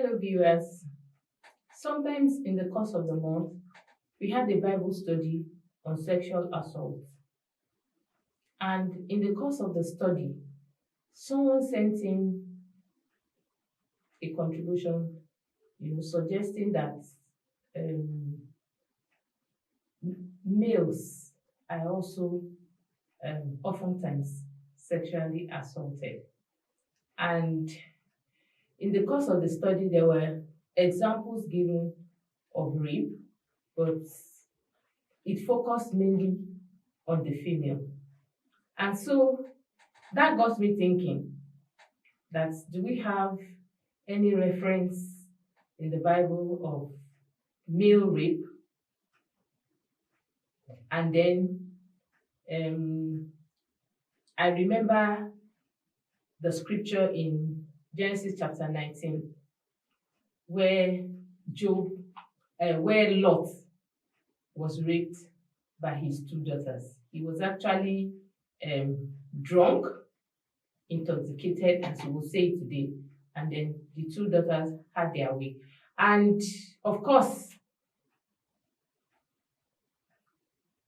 Hello, viewers. Sometimes in the course of the month, we had a Bible study on sexual assault. And in the course of the study, someone sent in a contribution, suggesting that um, males are also oftentimes sexually assaulted. And in the course of the study, there were examples given of rape, but it focused mainly on the female. And so that got me thinking that do we have any reference in the Bible of male rape? And then I remember the scripture in Genesis chapter 19, where where Lot was raped by his two daughters. He was actually drunk, intoxicated, as we will say today, and then the two daughters had their way. And of course,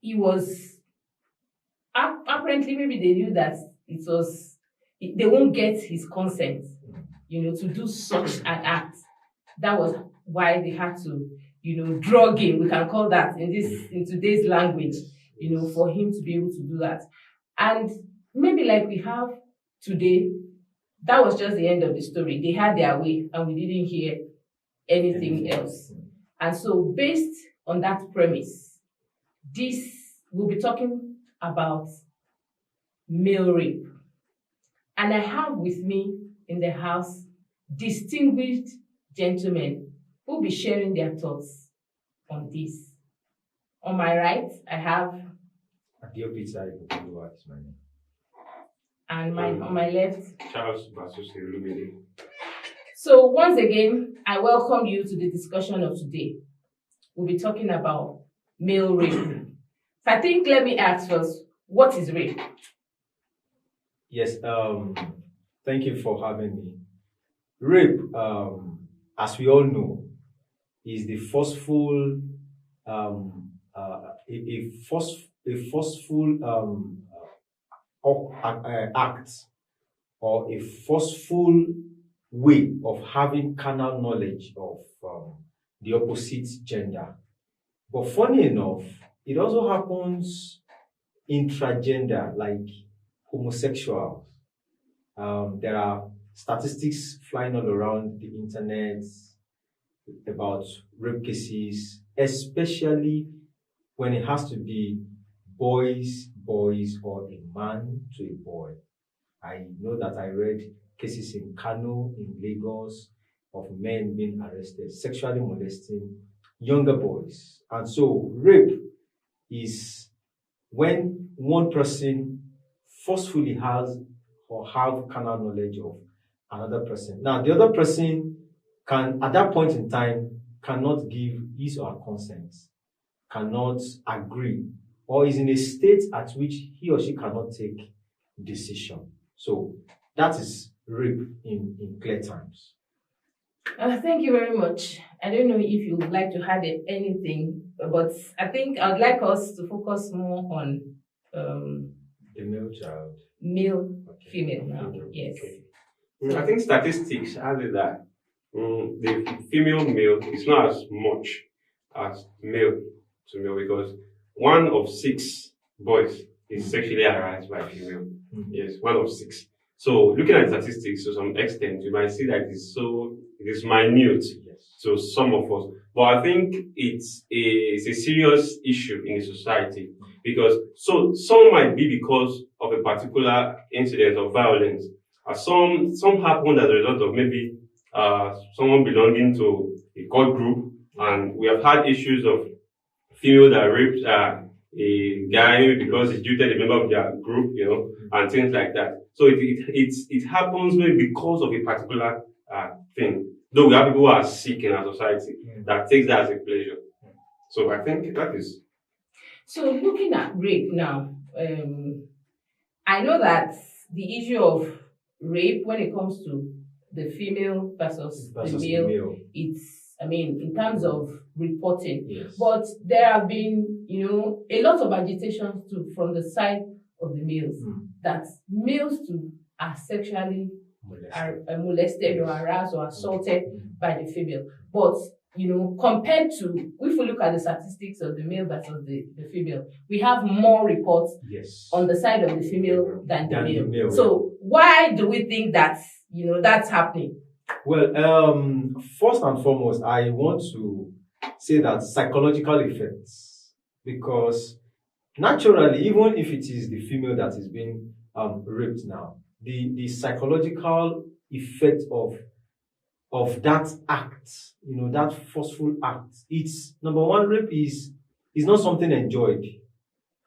he was apparently, maybe they knew that they won't get his consent, to do such an act. That was why they had to, drug him. We can call that in today's language, for him to be able to do that. And maybe like we have today, that was just the end of the story. They had their way and we didn't hear anything else. And so based on that premise, we'll be talking about male rape. And I have with me in the house distinguished gentlemen who will be sharing their thoughts on this. On my right, I have Adio is my name. And on my left, Charles Basusi. So once again, I welcome you to the discussion of today. We'll be talking about male rape. So I think let me ask first, what is rape? Yes, thank you for having me. Rape, as we all know, is the forceful, act or a forceful way of having carnal knowledge of the opposite gender. But funny enough, it also happens intragender, like homosexuals. There are statistics flying all around the internet about rape cases, especially when it has to be boys, or a man to a boy. I know that I read cases in Kano, in Lagos, of men being arrested, sexually molesting younger boys. And so rape is when one person forcefully has or have carnal knowledge of another person. Now, the other person can, at that point in time, cannot give his or her consent, cannot agree, or is in a state at which he or she cannot take decision. So that is rape in clear terms. Thank you very much. I don't know if you would like to add anything, but I think I'd like us to focus more on the male child. Male, okay. Female now. Yes. Okay. I think statistics has it that the female male is not as much as male to male, because 1 of 6 boys is sexually harassed by female. Yes, 1 of 6. So looking at statistics to some extent, you might see that it is minute to some of us. But I think it's a serious issue in the society, because some might be because of a particular incident of violence. Some happen as a result of maybe someone belonging to a cult group, and we have had issues of female that raped a guy because he jilted a member of their group, and things like that. So it happens maybe because of a particular thing. Though we have people who are sick in our society that takes that as a pleasure. So I think that is. So looking at rape now, I know that the issue of rape when it comes to the female versus the Versus male. the male. It's, I mean, in terms of reporting. Yes. But there have been, a lot of agitation too from the side of the males that males too are sexually molested or harassed or assaulted by the female. But, compared to, if we look at the statistics of the male versus the female, we have more reports on the side of the female than the male. So why do we think that, that's happening? Well, first and foremost, I want to say that psychological effects, because naturally, even if it is the female that is being raped now, the psychological effect of that act, that forceful act, it's number one, rape is not something enjoyed,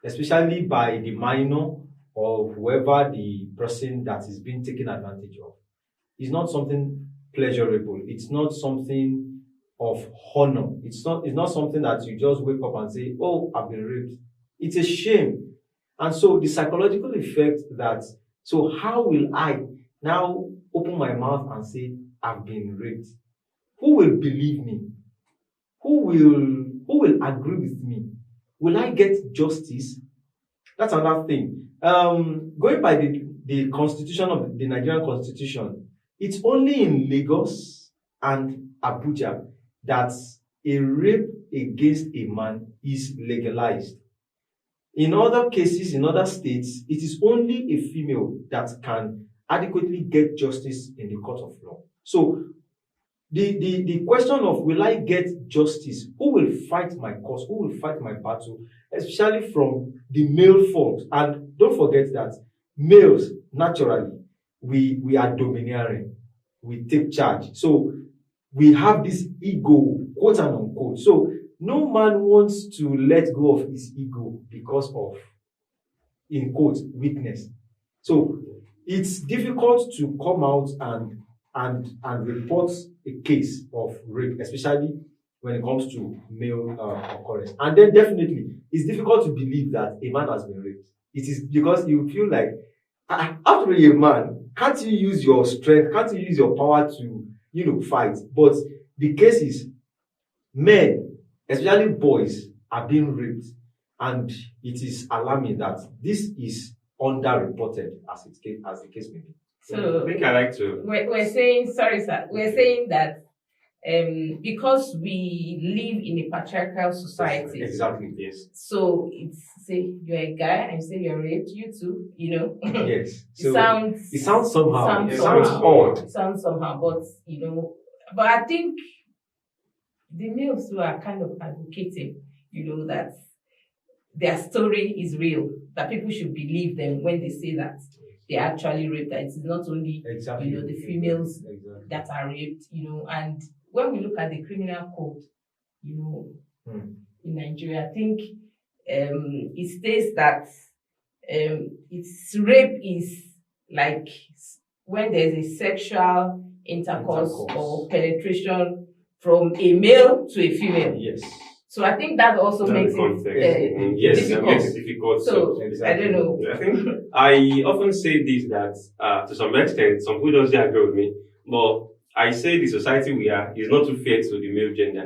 especially by the minor or whoever the person that is being taken advantage of. It's not something pleasurable. It's not something of honor. It's not something that you just wake up and say, oh, I've been raped. It's a shame. And so the psychological effect so how will I now open my mouth and say, I've been raped? Who will believe me? Who will agree with me? Will I get justice? That's another thing. Going by the constitution of the Nigerian constitution, it's only in Lagos and Abuja that a rape against a man is legalized. In other cases, in other states, it is only a female that can adequately get justice in the court of law. So the question of will I get justice? Who will fight my cause? Who will fight my battle? Especially from the male folks. And don't forget that males, naturally, we are domineering. We take charge. So we have this ego, quote and unquote. So no man wants to let go of his ego because of, in quotes, weakness. So it's difficult to come out and report a case of rape, especially when it comes to male occurrence. And then definitely, it's difficult to believe that a man has been raped. It is because you feel like, after a man, can't you use your strength? Can't you use your power to, fight? But the case is, men, especially boys, are being raped. And it is alarming that this is underreported as the case may be. So I think I like to. We're saying, sorry, sir. We're saying that because we live in a patriarchal society. Exactly. Yes. So it's say you're a guy and say you're raped, you too. Yes. So it sounds somehow. It sounds odd. It sounds somehow, but but I think the males who are kind of advocating, that their story is real, that people should believe them when they say that they actually raped, that it's not only the females that are raped, and when we look at the criminal code, in Nigeria, I think it states that rape is like when there's a sexual intercourse or penetration from a male to a female. Yes. So I think that also makes it yes, makes it difficult. So I don't know. I think I often say this that to some extent, some people don't agree with me, but I say the society we are is not too fair to the male gender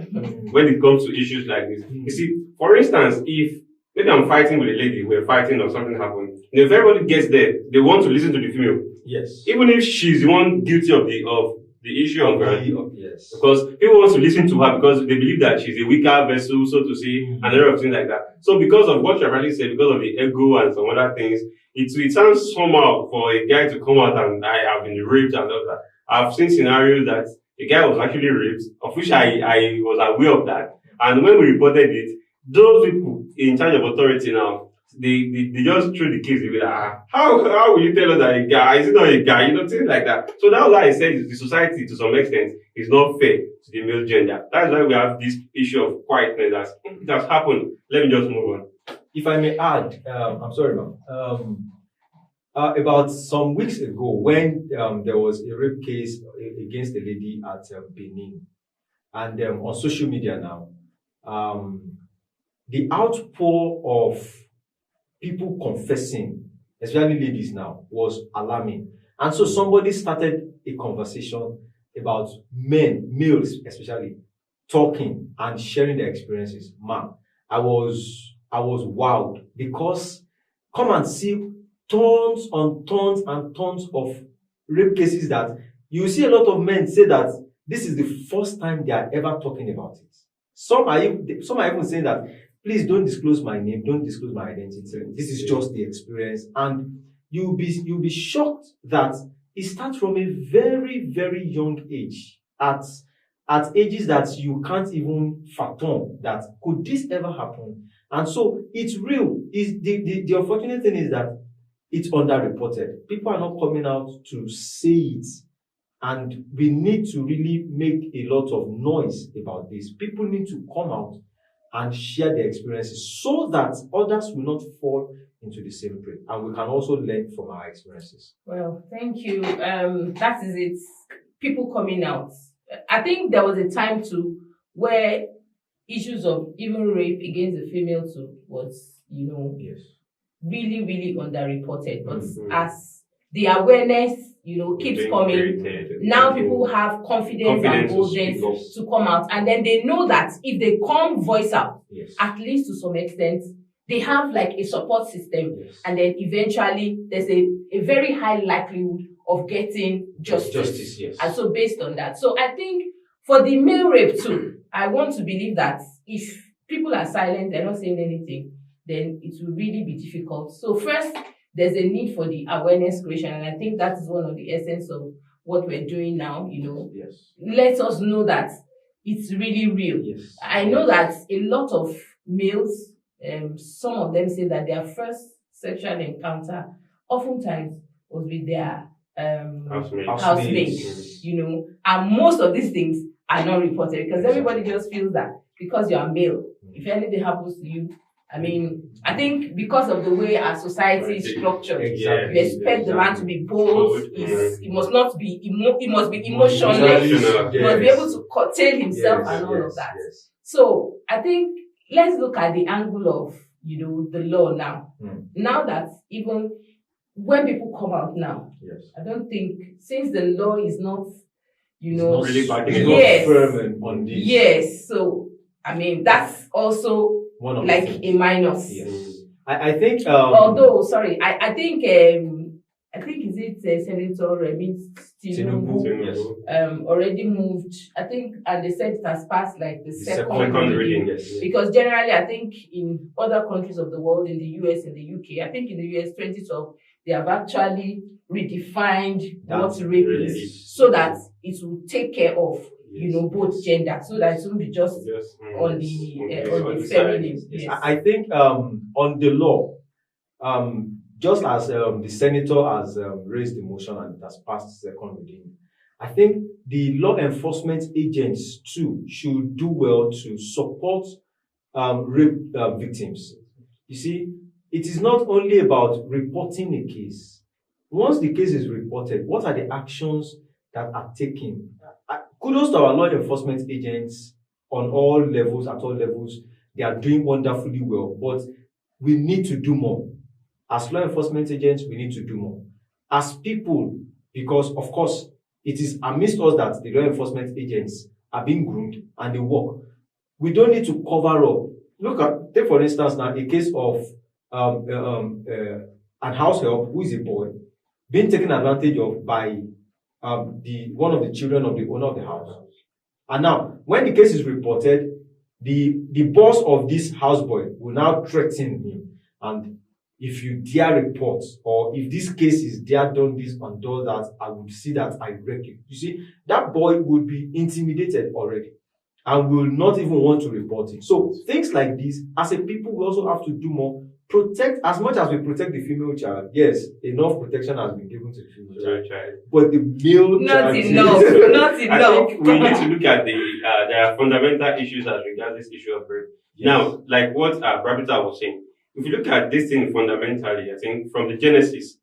when it comes to issues like this. You see, for instance, if maybe I'm fighting with a lady, we're fighting or something happened, if everybody gets there, they want to listen to the female. Yes. Even if she's the one guilty of the issue of her. Yes. Because people want to listen to her because they believe that she's a weaker vessel, so to say, and a lot of things like that. So because of what you've already said, because of the ego and some other things, it sounds somehow for a guy to come out and I have been raped and all that. I've seen scenarios that a guy was actually raped, of which I was aware of that. And when we reported it, those people in charge of authority now, they just threw the case away. How will you tell us that a guy is not a guy? Things like that. So that's why I said the society, to some extent, is not fair to the male gender. That's why we have this issue of quietness. It has happened. Let me just move on. If I may add, I'm sorry, ma'am. About some weeks ago, when there was a rape case against a lady at Benin, and on social media now, the outpour of people confessing, especially ladies now, was alarming. And so somebody started a conversation about men, males especially, talking and sharing their experiences. Man, I was wowed, because come and see tons on tons and tons of rape cases that you see a lot of men say that this is the first time they are ever talking about it. Some are even saying that, please don't disclose my name, don't disclose my identity. This is just the experience. And you'll be shocked that it starts from a very, very young age, at ages that you can't even fathom that could this ever happen. And so it's real. The unfortunate thing is that it's underreported. People are not coming out to say it. And we need to really make a lot of noise about this. People need to come out and share their experiences so that others will not fall into the same prey. And we can also learn from our experiences. Well, thank you. That is it. People coming out. I think there was a time too where issues of even rape against the female too was, Yes, really, really underreported. But as the awareness, keeps coming, now people have confidence and boldness to come out. And then they know that if they come voice out, yes, at least to some extent, they have like a support system. yes. And then eventually there's a very high likelihood of getting justice. Yes. And so based on that, so I think for the male rape too, I want to believe that if people are silent, they're not saying anything, then it will really be difficult. So first, there's a need for the awareness creation, and I think that is one of the essence of what we're doing now. Yes. Let us know that it's really real. Yes. I know that a lot of males, some of them say that their first sexual encounter oftentimes was with their housemates, and most of these things are not reported because everybody just feels that because you are male, if anything happens to you, I mean, I think because of the way our society is structured, Exactly. you expect the man to be bold. He must not be. He must be emotionless. He must be able to curtail himself and all of that. Yes. So I think let's look at the angle of the law now. Now that even when people come out now, Yes. I don't think since the law is not, It's not really backing it yes, firm on this. yes. So I mean that's also One of like the a minus. Yes. I think Although, sorry, I think is it Senator Tinubu, yes. already moved. I think, and they said it has passed like the second reading. Yes. because generally, I think in other countries of the world, in the US, in the UK, I think in the US 2012, they have actually redefined what rape is so that it will take care of both gender, so that it won't be just on the feminine. Yes. Yes. I think on the law, just as the senator has raised the motion and it has passed second reading, I think the law enforcement agents too should do well to support rape victims. You see, it is not only about reporting a case. Once the case is reported, what are the actions that are taken? Kudos to our law enforcement agents on all levels, at all levels. They are doing wonderfully well, but we need to do more. As law enforcement agents, we need to do more. As people, because of course, it is amidst us that the law enforcement agents are being groomed and they work. We don't need to cover up. Take for instance now a case of an house help who is a boy being taken advantage of by one of the children of the owner of the house. And now, when the case is reported, the boss of this houseboy will now threaten him. And if you dare report, or if this case is dare done this and do that, I would see that I wreck you. You see, that boy would be intimidated already and will not even want to report it. So things like this, as a people, we also have to do more. Protect as much as we protect the female child. Yes, enough protection has been given to the female child. But the male not child enough. Not enough. I think we need to look at there are fundamental issues as regards this issue of rape. Yes. Now, like what Brabita was saying, if you look at this thing fundamentally, I think from the genesis,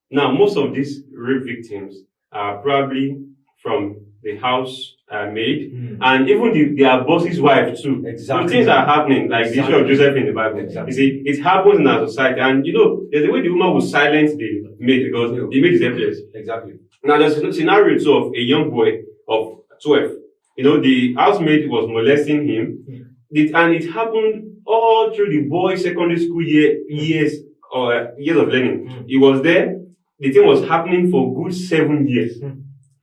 now most of these rape victims are probably from the house maid, and even their boss's wife too. Exactly. So things are happening, like the issue of Joseph in the Bible. Exactly. You see, it happens in our society, and there's a way the woman will silence the maid because the maid is helpless. Exactly. Now there's a scenario too of a young boy of 12. The housemaid was molesting him, and it happened all through the boy's secondary school years of learning. He was there. The thing was happening for good 7 years.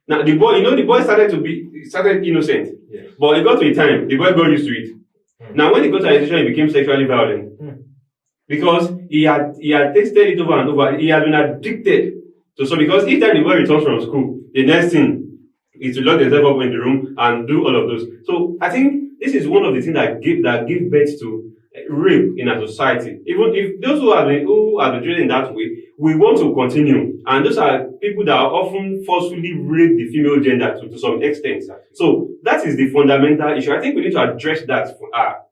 Now the boy started innocent, but it got to a time the boy got used to it. Now when he got to a situation, he became sexually violent because he had tasted it over and over. He had been addicted to so because each time the boy returns from school, the next thing is to lock himself up in the room and do all of those. So I think this is one of the things that give birth to rape in our society. Even if those who are treated in that way, we want to continue. And those are people that are often forcefully rape the female gender to some extent. So that is the fundamental issue. I think we need to address that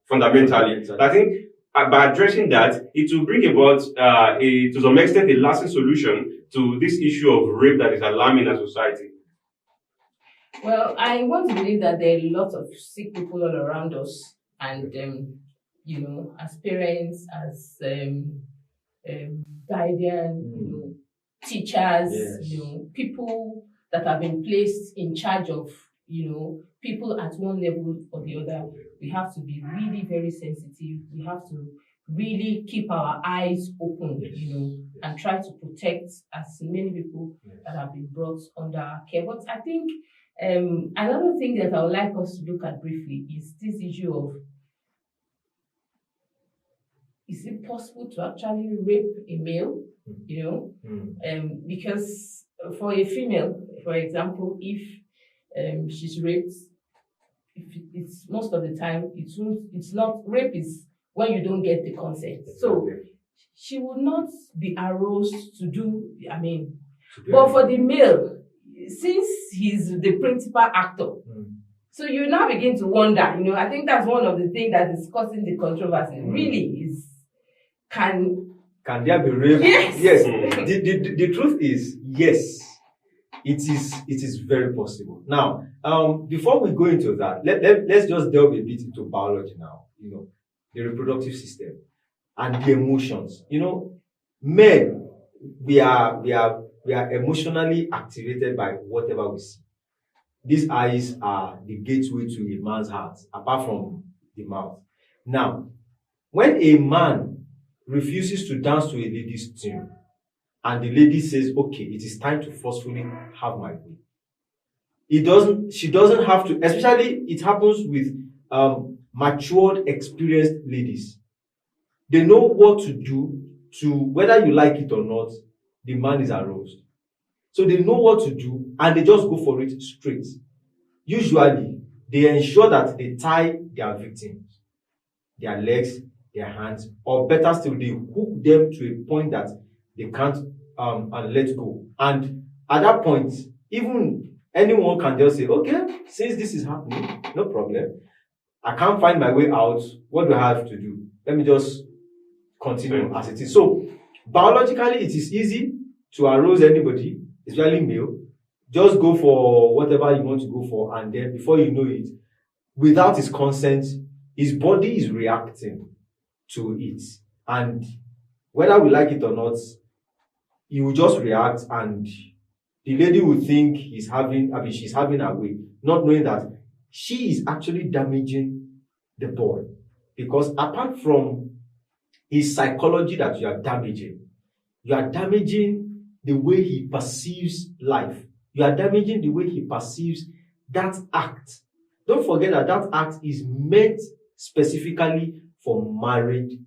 fundamentally. I think by addressing that, it will bring about to some extent a lasting solution to this issue of rape that is alarming our society. Well, I want to believe that there are lots of sick people all around us, and as parents, as guardian, teachers, people that have been placed in charge of, people at one level or the other. We have to be really very sensitive. We have to really keep our eyes open, and try to protect as many people that have been brought under our care. But I think another thing that I would like us to look at briefly is this issue of, is it possible to actually rape a male? Because for a female, for example, if she's raped, it's most of the time it's not rape is when you don't get the consent. So she would not be aroused to do. But for the male, since he's the principal actor, so you now begin to wonder. I think that's one of the things that is causing the controversy. Really, is can there be rape? Yes. The truth is yes. It is very possible. Now, before we go into that, let's just delve a bit into biology now. The reproductive system and the emotions. Men, we are emotionally activated by whatever we see. These eyes are the gateway to a man's heart, apart from the mouth. Now, when a man refuses to dance to a lady's tune, and the lady says, okay, it is time to forcefully have my way, she doesn't have to, especially it happens with matured, experienced ladies. They know what to do to, whether you like it or not, the man is aroused. So they know what to do and they just go for it straight. Usually, they ensure that they tie their victims, their legs, their hands, or better still, they hook them to a point that they can't and let go. And at that point, even anyone can just say, okay, since this is happening, no problem. I can't find my way out. What do I have to do? Let me just continue as it is. So, biologically, it is easy to arouse anybody, especially male. Just go for whatever you want to go for, and then before you know it, without his consent, his body is reacting to it. And whether we like it or not, he will just react, and the lady will think she's having her way, not knowing that she is actually damaging the boy. Because apart from his psychology that you are damaging the way he perceives life. You are damaging the way he perceives that act. Don't forget that act is meant specifically for married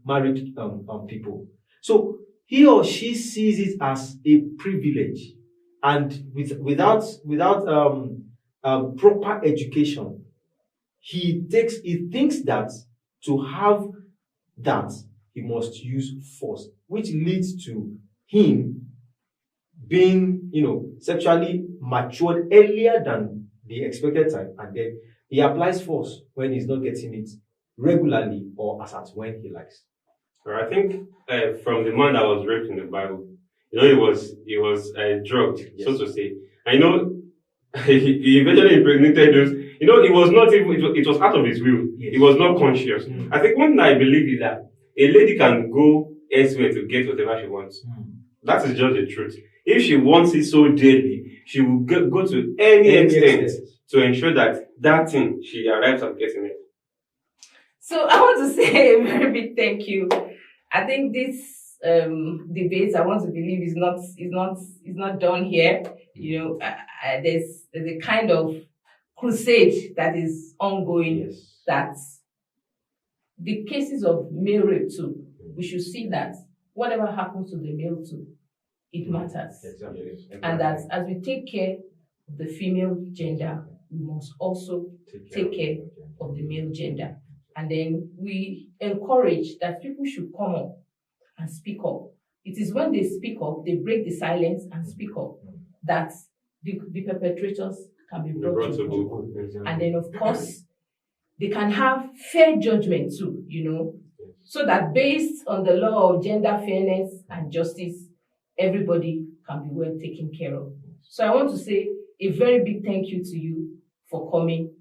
people. So he or she sees it as a privilege, and without proper education, he thinks that to have that he must use force, which leads to him being, sexually matured earlier than the expected time, and then he applies force when he's not getting it regularly or as at when he likes. I think from the man that was raped in the Bible, he was drugged, so to say. I know he eventually impregnated it was not even, it was out of his will. Yes. It was not conscious. I think one thing I believe is that a lady can go elsewhere to get whatever she wants. That is just the truth. If she wants it so dearly, she will go to any extent to ensure that that thing, she arrives at getting it. So I want to say a very big thank you. I think this debate, I want to believe, is not done here. There's a kind of crusade that is ongoing. Yes. That the cases of male rape too, we should see that whatever happens to the male too, it matters. Exactly. And that as we take care of the female gender, we must also take care of the male gender. And then we encourage that people should come up and speak up. It is when they speak up, they break the silence and speak up, that the perpetrators can be brought to book. And then, of course, they can have fair judgment too, so that based on the law of gender fairness and justice, everybody can be well taken care of. So I want to say a very big thank you to you for coming.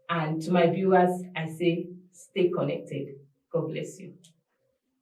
And to my viewers, I say, stay connected. God bless you.